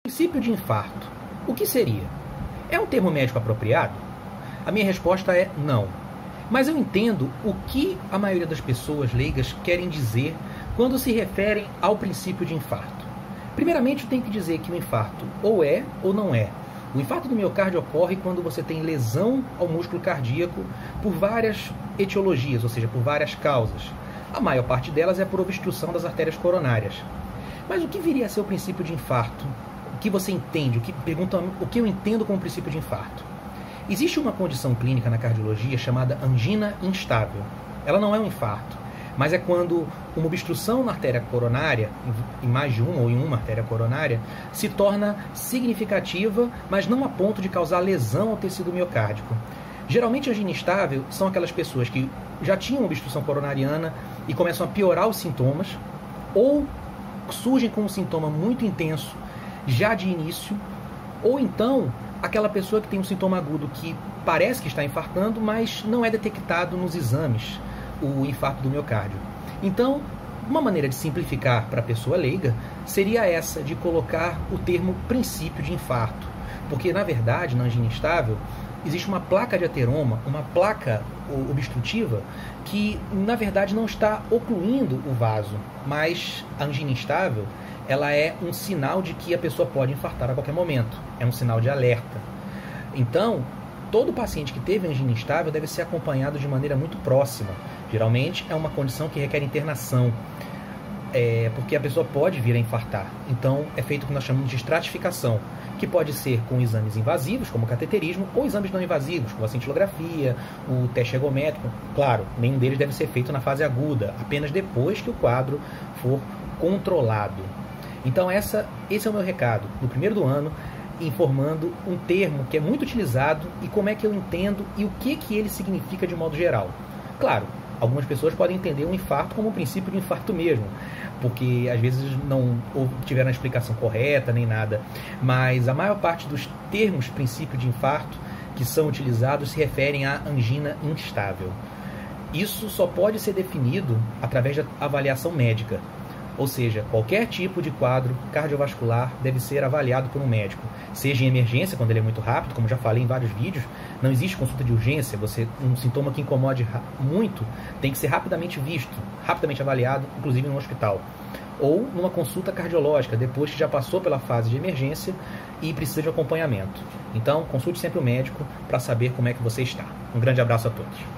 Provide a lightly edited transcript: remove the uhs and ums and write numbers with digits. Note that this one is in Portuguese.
Princípio de infarto, o que seria? É um termo médico apropriado? A minha resposta é não. Mas eu entendo o que a maioria das pessoas leigas querem dizer quando se referem ao princípio de infarto. Primeiramente, eu tenho que dizer que o infarto ou é ou não é. O infarto do miocárdio ocorre quando você tem lesão ao músculo cardíaco por várias etiologias, ou seja, por várias causas. A maior parte delas é por obstrução das artérias coronárias. Mas o que viria a ser o princípio de infarto? O que você entende? O que eu entendo como princípio de infarto? Existe uma condição clínica na cardiologia chamada angina instável. Ela não é um infarto, mas é quando uma obstrução na artéria coronária, em mais de uma ou em uma artéria coronária, se torna significativa, mas não a ponto de causar lesão ao tecido miocárdico. Geralmente, a angina instável são aquelas pessoas que já tinham obstrução coronariana e começam a piorar os sintomas, ou surgem com um sintoma muito intenso já de início, ou então aquela pessoa que tem um sintoma agudo que parece que está infartando, mas não é detectado nos exames o infarto do miocárdio. Então, uma maneira de simplificar para a pessoa leiga seria essa, de colocar o termo princípio de infarto. Porque, na verdade, na angina instável, existe uma placa de ateroma, uma placa obstrutiva, que, na verdade, não está ocluindo o vaso, mas a angina instável, ela é um sinal de que a pessoa pode infartar a qualquer momento. É um sinal de alerta. Então, todo paciente que teve angina instável deve ser acompanhado de maneira muito próxima. Geralmente, é uma condição que requer internação, porque a pessoa pode vir a infartar. Então, é feito o que nós chamamos de estratificação, que pode ser com exames invasivos, como o cateterismo, ou exames não invasivos, como a cintilografia, o teste ergométrico. Claro, nenhum deles deve ser feito na fase aguda, apenas depois que o quadro for controlado. Então, esse é o meu recado, no primeiro do ano, informando um termo que é muito utilizado e como é que eu entendo e o que ele significa de modo geral. Claro, algumas pessoas podem entender um infarto como um princípio de infarto mesmo, porque às vezes não tiveram a explicação correta nem nada, mas a maior parte dos termos princípio de infarto que são utilizados se referem à angina instável. Isso só pode ser definido através da avaliação médica. Ou seja, qualquer tipo de quadro cardiovascular deve ser avaliado por um médico. Seja em emergência, quando ele é muito rápido, como já falei em vários vídeos, não existe consulta de urgência. Um sintoma que incomode muito tem que ser rapidamente visto, rapidamente avaliado, inclusive no hospital. Ou numa consulta cardiológica, depois que já passou pela fase de emergência e precisa de acompanhamento. Então, consulte sempre o médico para saber como é que você está. Um grande abraço a todos.